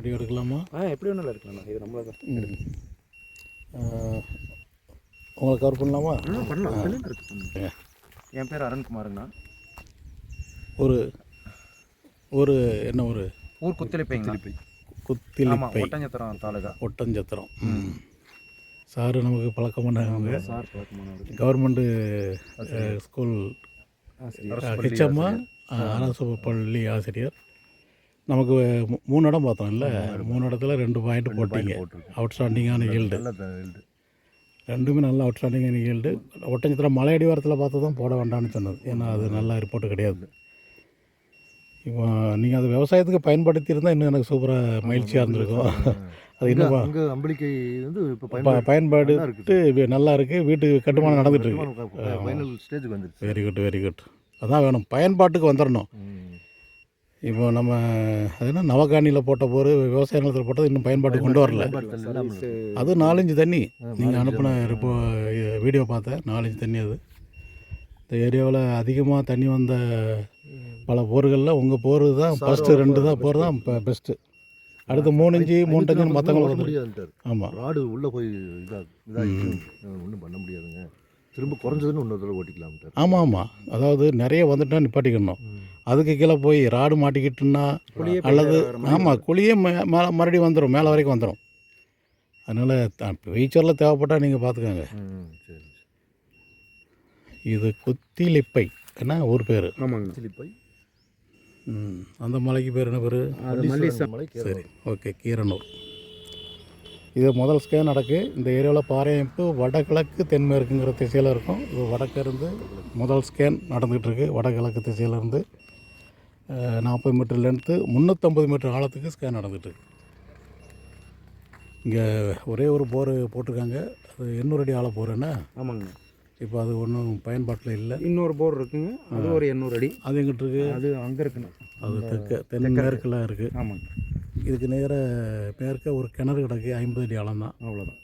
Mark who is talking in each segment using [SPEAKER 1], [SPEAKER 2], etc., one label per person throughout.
[SPEAKER 1] Video எடுக்கலாமா?
[SPEAKER 2] எப்படி ஒன்றும் எடுக்கலாம்ண்ணா, இது நம்மள தான்.
[SPEAKER 1] உங்களை கவர் பண்ணலாமா?
[SPEAKER 2] பண்ணலாம். என் பேர் அருண்குமாருங்கண்ணா.
[SPEAKER 1] ஒரு ஒரு என்ன ஒரு
[SPEAKER 2] ஊர் குத்திலிப்பைங்க.
[SPEAKER 1] குத்திலிப்பை,
[SPEAKER 2] ஒட்டஞ்சத்திரம் தாலுகா.
[SPEAKER 1] ஒட்டஞ்சத்திரம். சாரு நமக்கு பழக்கமானவங்க.
[SPEAKER 2] சார் பழக்கமானவர்.
[SPEAKER 1] கவர்மெண்ட்டு ஸ்கூல் ஹெச்எம்மா, அரசு பள்ளி ஆசிரியர். நமக்கு 3 இடம் பார்த்தோம் இல்லை? 3 இடத்துல 2 பாயிண்ட் போட்டிங்க. அவுட்ஸ்டாண்டிங்கான ஈல்டு, ரெண்டுமே நல்ல அவுட்ஸ்டாண்டிங்கான ஈல்டு. ஒட்டஞ்சத்திரம் மலை அடிவாரத்தில் பார்த்து தான் போட வேண்டாம்னு சொன்னது, ஏன்னா அது நல்ல ரிப்போர்ட்டு கிடையாது. இப்போ நீங்கள் அது விவசாயத்துக்கு பயன்படுத்தியிருந்தால் இன்னும் எனக்கு சூப்பராக மகிழ்ச்சியாக இருந்திருக்கும். அது என்னப்பா
[SPEAKER 3] அம்பளிக்கை வந்து இப்போ
[SPEAKER 1] பயன்பாடு நல்லா இருக்குது, வீட்டுக்கு கட்டுமானம் நடந்துகிட்ருக்கு.
[SPEAKER 3] ஃபைனல் ஸ்டேஜுக்கு வந்துருச்சு.
[SPEAKER 1] Very good very good. அதான் வேணும், பயன்பாட்டுக்கு வந்துடணும். இப்போ நம்ம அது என்ன நவகாணியில் போட்ட போர், விவசாய நிலத்தில் போட்டது இன்னும் பயன்பாட்டுக்கு கொண்டு வரல. அது 4 இன்ச்சு தண்ணி. நீங்கள் அனுப்பின இப்போ வீடியோ பார்த்தேன், 4 இன்ச்சு தண்ணி. அது இந்த ஏரியாவில் அதிகமாக தண்ணி வந்த பல போர்களில் உங்கள் போர் தான் ஃபஸ்ட்டு, 2 தான் போர் தான் இப்போ பெஸ்ட்டு. அடுத்து 3 இன்ச்சு 3 டன்னு மற்றவங்களுக்கு
[SPEAKER 3] முடியாதுன்ட்டார்.
[SPEAKER 1] ஆமாம்,
[SPEAKER 3] ராடு உள்ளே போய் இதாகி ஒன்றும் பண்ண முடியாதுங்க, திரும்ப குறைஞ்சதுன்னு இன்னொரு தடவை ஓட்டிக்கலாம்ட்டார்.
[SPEAKER 1] ஆமாம் ஆமாம். அதாவது நிறைய வந்துட்டா நிப்பாட்டிக்கணும். அதுக்கு கீழே போய் ராடு மாட்டிக்கிட்டுன்னா அல்லது ஆமாம் குழியே மேலே மறுபடியும் வந்துடும், மேலே வரைக்கும் வந்துடும். அதனால் ஃபியூச்சரில் தேவைப்பட்டால் நீங்கள் பார்த்துக்கோங்க.
[SPEAKER 3] சரி.
[SPEAKER 1] இது குத்திலிப்பை என்ன ஊர் பேர்?
[SPEAKER 2] ஆமாங்க,
[SPEAKER 3] குத்திலிப்பை.
[SPEAKER 1] அந்த மலைக்கு பேர் என்ன பேர்?
[SPEAKER 3] மலை.
[SPEAKER 1] சரி, ஓகே, கீரனூர். இது முதல் ஸ்கேன் நடக்கு. இந்த ஏரியாவில் பாறை அமைப்பு வடகிழக்கு தென்மேற்குங்கிற திசையில் இருக்கும். இது வடக்கு இருந்து முதல் ஸ்கேன் நடந்துகிட்டு இருக்குது. வடகிழக்கு திசையிலேருந்து 40 மீட்டர் லென்த்து, 350 மீட்டர் ஆழத்துக்கு ஸ்கேன் நடந்துகிட்ருக்கு. இங்கே ஒரே ஒரு போர் போட்டிருக்காங்க, அது 800 அடி ஆழ போர். என்ன?
[SPEAKER 2] ஆமாங்க.
[SPEAKER 1] இப்போ அது ஒன்றும் பயன்பாட்டில் இல்லை.
[SPEAKER 2] இன்னொரு போர் இருக்குங்க, அது ஒரு 800 அடி.
[SPEAKER 1] அது எங்கிட்ட இருக்குது?
[SPEAKER 2] அது அங்கே இருக்குண்ணா,
[SPEAKER 1] அது தென்மேற்கில் இருக்குது.
[SPEAKER 2] ஆமாங்க.
[SPEAKER 1] இதுக்கு நேராக மேற்க ஒரு கிணறு கிடக்கு, 50 அடி ஆழம் தான், அவ்வளோதான்.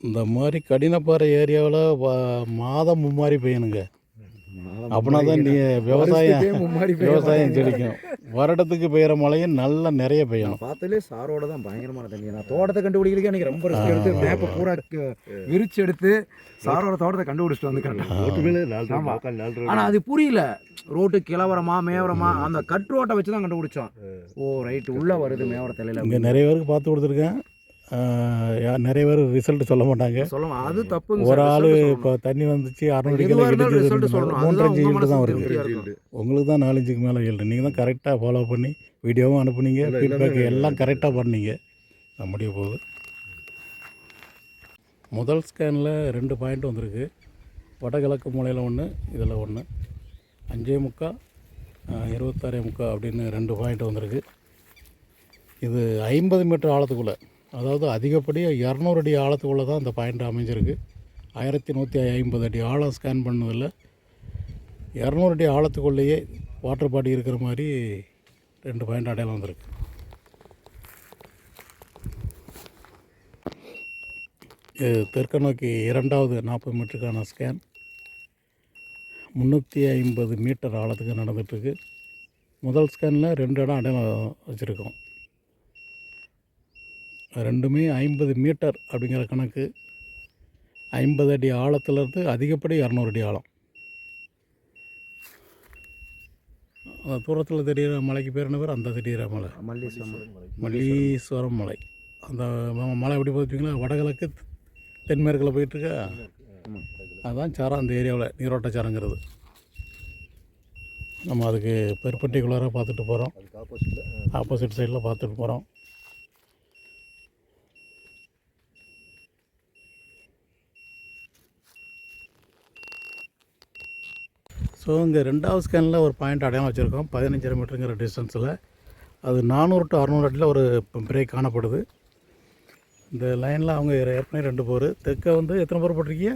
[SPEAKER 1] இந்த மாதிரி கடினப்பாறை ஏரியாவில் மாதம் மும்மாரி பெய்யணுங்க. அப்படின்னா தான் நீ விவசாயம் செழிக்கும். வருடத்துக்கு பெய்கிற மழையும் நல்லா நிறைய பெய்யணும்.
[SPEAKER 2] பார்த்தாலே சாரோட தான் பயங்கரமான தண்ணி. நான் தோட்டத்தை கண்டுபிடிக்கிறதுக்கு எனக்கு ரொம்ப ரிஸ்க் எடுத்து மேப்பை பூரா விரிச்சு எடுத்து சாரோட தோட்டத்தை கண்டுபிடிச்சிட்டு வந்து. ஆனால் அது புரியல, ரோட்டு கிளவரமா மேவரமா அந்த கட் ரோட்டை வச்சு தான் கண்டுபிடிச்சோம். ஓ ரைட்டு, உள்ளே வருது மேவர தலையில்.
[SPEAKER 1] இங்கே நிறைய பேருக்கு பார்த்து கொடுத்துருக்கேன். நிறைய பேர் ரிசல்ட் சொல்ல மாட்டாங்க.
[SPEAKER 2] அது தப்பு.
[SPEAKER 1] ஒரு ஆள் இப்போ தண்ணி வந்துச்சு 600 கிலோ கிடைக்குது, 3.5 ஈல்டு தான் வருது. உங்களுக்கு தான் 4 இன்ச்சுக்கு மேலே ஈல்டு. நீங்கள் தான் கரெக்டாக ஃபாலோ பண்ணி வீடியோவும் அனுப்புனீங்க, ஃபீட்பேக் எல்லாம் கரெக்டாக பண்ணீங்க. முடிய போகுது. முதல் ஸ்கேனில் 2 பாயிண்ட் வந்திருக்கு. வடகிழக்கு மூலையில் 1, இதில் 1, 5.25, 26.25 அப்படின்னு 2 பாயிண்ட் வந்திருக்கு. இது 50 மீட்டர் ஆழத்துக்குள்ளே, அதாவது அதிகப்படியாக 200 அடி ஆழத்துக்குள்ளே தான் இந்த பாயிண்ட் அமைஞ்சிருக்கு. 1150 அடி ஆழம் ஸ்கேன் பண்ணதில் 200 அடி ஆழத்துக்குள்ளேயே வாட்டர் பாடி இருக்கிற மாதிரி 2 பாயிண்ட் அடையாளம் வந்திருக்கு. தெற்கு நோக்கி 2வது 40 மீட்டருக்கான ஸ்கேன் 350 மீட்டர் ஆழத்துக்கு நடந்துகிட்ருக்கு. முதல் ஸ்கேனில் 2 இடம் அடையாளம் வச்சுருக்கோம். ரெண்டுமே 50 மீட்டர் அப்படிங்கிற கணக்கு. 50 அடி ஆழத்துலேருந்து அதிகப்படி 200 அடி ஆழம். அந்த தூரத்தில் தெரிகிற மலைக்கு பேர் என்ன பேர்? அந்த தெரிகிற மலை மல்லீஸ்வரம் மலை. அந்த மலை எப்படி பார்த்துட்டிங்களா, வடகிழக்கு தென்மேற்கில் போயிட்டுருக்கா. அதுதான் சாரம், அந்த ஏரியாவில் நீரோட்ட சாரங்கிறது. நம்ம அதுக்கு பெர்பெண்டிகுலராக பார்த்துட்டு போகிறோம், ஆப்போசிட் சைடில் பார்த்துட்டு போகிறோம். ஸோ இங்கே 2வது ஸ்கேனில் ஒரு பாயிண்ட் அடையாளம் வச்சுருக்கோம், 15 மீட்டருங்கிற டிஸ்டன்ஸில். அது 400 to 600 அடியில் ஒரு பிரேக் காணப்படுது. இந்த லைனில் அவங்க ஏற்கனவே 2 போர். தெற்க வந்து எத்தனை போர் போட்டிருக்கீங்க?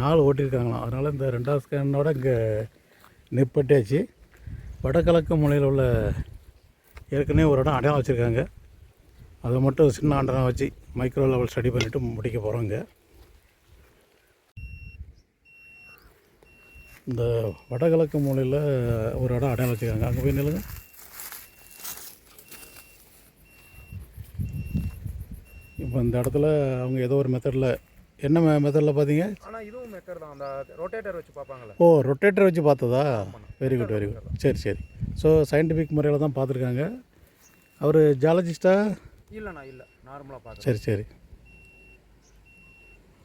[SPEAKER 1] 4 ஓட்டியிருக்காங்களாம். அதனால் இந்த 2வது ஸ்கேனோட இங்கே நிப்பட்டாச்சு. வடகிழக்கு மூலையில் உள்ள ஏற்கனவே ஒரு இடம் அடையாளம் வச்சுருக்காங்க. அதை மட்டும் சின்ன ஆண்டனா வச்சு மைக்ரோ லெவல் ஸ்டடி பண்ணிவிட்டு முடிக்க போகிறோங்க. இந்த வடகிழக்கு மூலையில் ஒரு இடம் அடையாளம் வச்சுருக்காங்க, அங்கே போய் நில்லுங்க. இப்போ இந்த இடத்துல அவங்க ஏதோ ஒரு மெத்தடில், என்ன மெத்தடில் பார்த்தீங்க?
[SPEAKER 2] ஆனால் இதுவும் மெக்கர் தான், அந்த ரொட்டேட்டர் வச்சு பார்ப்பாங்களே.
[SPEAKER 1] ஓ, ரொட்டேட்டர் வச்சு பார்த்ததா? Very good very good. சரி சரி. ஸோ சயின்டிஃபிக் முறையில் தான் பார்த்துருக்காங்க. அவர் ஜாலஜிஸ்டா?
[SPEAKER 2] இல்லைண்ணா, இல்லை, நார்மலாக பார்த்து.
[SPEAKER 1] சரி சரி.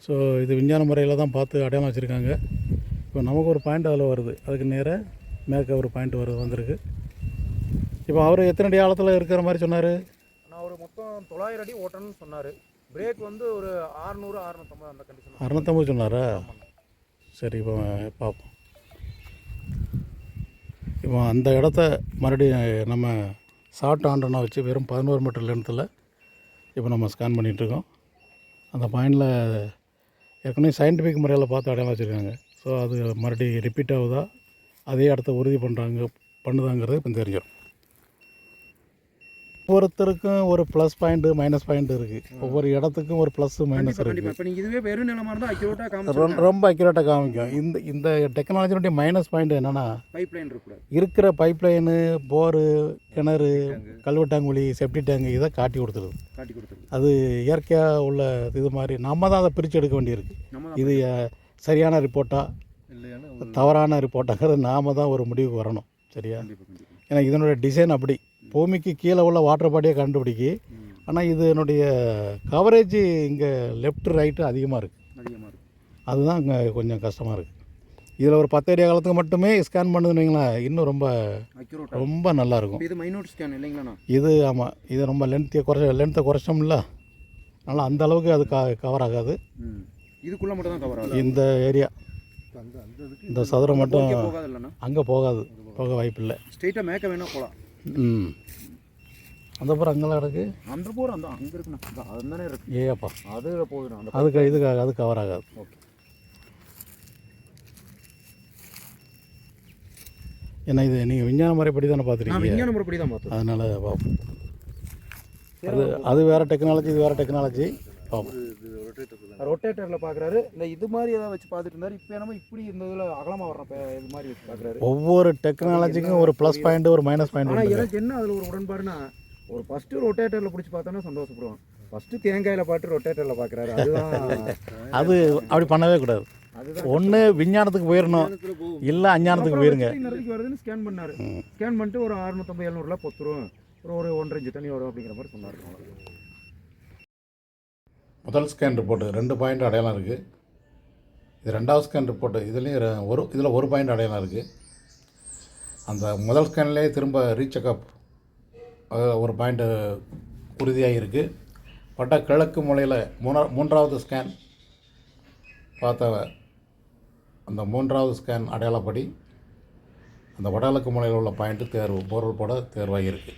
[SPEAKER 1] ஸோ இது விஞ்ஞான முறையில் தான் பார்த்து அடையாளம் வச்சுருக்காங்க. இப்போ நமக்கு ஒரு பாயிண்ட் அதில் வருது, அதுக்கு நேராக மேற்க ஒரு பாயிண்ட் வந்திருக்கு. இப்போ அவர் எத்தனை அடி ஆழத்தில் இருக்கிற மாதிரி சொன்னார்?
[SPEAKER 2] நான் ஒரு மொத்தம் 900 அடி ஓட்டணும்னு சொன்னார். பிரேக் வந்து ஒரு 600 650 அந்த கண்டிஷன்.
[SPEAKER 1] 650 சொன்னாரா? சரி, இப்போ பார்ப்போம். இப்போ அந்த இடத்த மறுபடியும் நம்ம ஷார்ட் ஆண்டனா வச்சு வெறும் 11 மீட்டர் லென்த்தில் இப்போ நம்ம ஸ்கேன் பண்ணிகிட்ருக்கோம். அந்த பாயிண்டில் ஏற்கனவே சயின்டிஃபிக் முறையில் பார்த்து அடையாளம் வச்சுருக்காங்க. ஸோ அது மறுபடியும் ரிப்பீட் ஆகுதா, அதே இடத்த உறுதி பண்ணுதாங்கிறது இப்போ தெரிஞ்சிடும். ஒவ்வொருத்தருக்கும் ஒரு ப்ளஸ் பாயிண்ட்டு மைனஸ் பாயிண்ட் இருக்குது. ஒவ்வொரு இடத்துக்கும் ஒரு ப்ளஸ் மைனஸ் இருக்குது.
[SPEAKER 2] இப்போ நீங்கள் இதுவே வெறும் நிலமாக இருந்தால் அக்யூரேட்டாக காமிக்கும்,
[SPEAKER 1] ரொம்ப அக்யூரேட்டாக காமிக்கும். இந்த டெக்னாலஜினுடைய மைனஸ் பாயிண்ட் என்னென்னா,
[SPEAKER 2] பைப் லைன் இருக்கக்கூடாது.
[SPEAKER 1] இருக்கிற பைப் லைனு, போரு, கிணறு, கல்வெட்டாங்குழி, செப்டி டேங்கு இதை காட்டி கொடுத்துருது. அது இயற்கையாக உள்ள இது மாதிரி நம்ம தான் அதை பிரித்து எடுக்க வேண்டியிருக்கு. இது சரியான ரிப்போர்ட்டா தவறான ரிப்போர்ட்டாங்கிறது நாம் தான் ஒரு முடிவுக்கு வரணும். சரியா? ஏன்னா இதனுடைய டிசைன் அப்படி பூமிக்கு கீழே உள்ள வாட்டர் பாடியை கண்டுபிடிக்கி. ஆனால் இதனுடைய கவரேஜ் இங்கே லெஃப்ட் ரைட்டு அதிகமாக இருக்குது. அதுதான் இங்கே கொஞ்சம் கஷ்டமாக இருக்குது. இதில் ஒரு 10 அடி காலத்துக்கு மட்டுமே ஸ்கேன் பண்ணுதுன்னு வைங்களேன், இன்னும் ரொம்ப நல்லாயிருக்கும்.
[SPEAKER 2] இது மைனூட் ஸ்கேன் இல்லைங்களா?
[SPEAKER 1] இது ஆமாம், இது ரொம்ப லென்த்தை குறைச்சோம்ல, அதனால் அந்த அளவுக்கு அது கவர் ஆகாது.
[SPEAKER 2] இதுக்குள்ளே மட்டும் தான் கவர் ஆகுது.
[SPEAKER 1] இந்த ஏரியா, இந்த சதுரம் மட்டும் அங்கே போக வாய்ப்பு இல்லை.
[SPEAKER 2] ஸ்ட்ரெயிட்டாக மேக்க வேணால் போகலாம்.
[SPEAKER 1] அந்த பூரா அங்கெல்லாம் இருக்குது.
[SPEAKER 2] அந்த பூரா அங்கே இருக்குண்ணா, அது தானே இருக்குது.
[SPEAKER 1] ஏப்பா,
[SPEAKER 2] அதில் போகுதுண்ணா,
[SPEAKER 1] அது கவர் ஆகாது.
[SPEAKER 2] ஓகே.
[SPEAKER 1] ஏன்னா இது நீங்கள் விஞ்ஞான முறைப்படி தானே பார்த்துருக்கீங்க?
[SPEAKER 2] விஞ்ஞான முறைப்படி தான் பார்த்தோம்.
[SPEAKER 1] அதனால் பார்ப்போம். அது வேறு டெக்னாலஜி, இது வேறு டெக்னாலஜி. பார்ப்போம்.
[SPEAKER 2] ரொட்டேட்டரில் பார்க்குறாரு. இல்லை இது மாதிரி ஏதாவது வச்சு பார்த்துட்டு இருந்தார். இப்போ என்னமோ இப்படி இந்த இதில் அகலமாக வர்றப்ப இது மாதிரி வச்சு பார்க்குறாரு.
[SPEAKER 1] ஒவ்வொரு டெக்னாலஜிக்கும் ஒரு ப்ளஸ் பாயிண்ட், ஒரு மைனஸ் பாயிண்ட்.
[SPEAKER 2] ஆனால் எனக்கு என்ன அதில் ஒரு உடன்பாடுனா, ஒரு ஃபஸ்ட்டு ரொட்டேட்டரில் பிடிச்சி பார்த்தோன்னா சந்தோஷப்படுவோம். ஃபஸ்ட்டு தேங்காயில் பாட்டு ரொட்டேட்டரில் பார்க்குறாரு. அதுதான்
[SPEAKER 1] அது அப்படி பண்ணவே கூடாது. ஒன்று விஞ்ஞானத்துக்கு போயிடணும், இல்லை அஞ்ஞானத்துக்கு போயிருங்க.
[SPEAKER 2] வருதுன்னு ஸ்கேன் பண்ணார். ஸ்கேன் பண்ணிட்டு ஒரு 650 700 பொத்துரும், ஒரு 1.5 இன்ச்சு தண்ணி வரும் அப்படிங்கிற மாதிரி சொன்னார்.
[SPEAKER 1] முதல் ஸ்கேன் ரிப்போர்ட்டு 2 பாயிண்ட் அடையாளம் இருக்குது. இது 2வது ஸ்கேன் ரிப்போர்ட்டு, இதில் ஒரு பாயிண்ட் அடையாளம் இருக்குது. அந்த முதல் ஸ்கேன்லேயே திரும்ப ரீசெக்அப் ஒரு பாயிண்ட்டு உறுதியாக இருக்குது. கிழக்கு மூலையில் 3வது ஸ்கேன் பார்த்த அந்த 3வது ஸ்கேன் அடையாளப்படி அந்த வடகிழக்கு மூலையில் உள்ள பாயிண்ட்டு போர்வல் போட தேர்வாகி இருக்குது.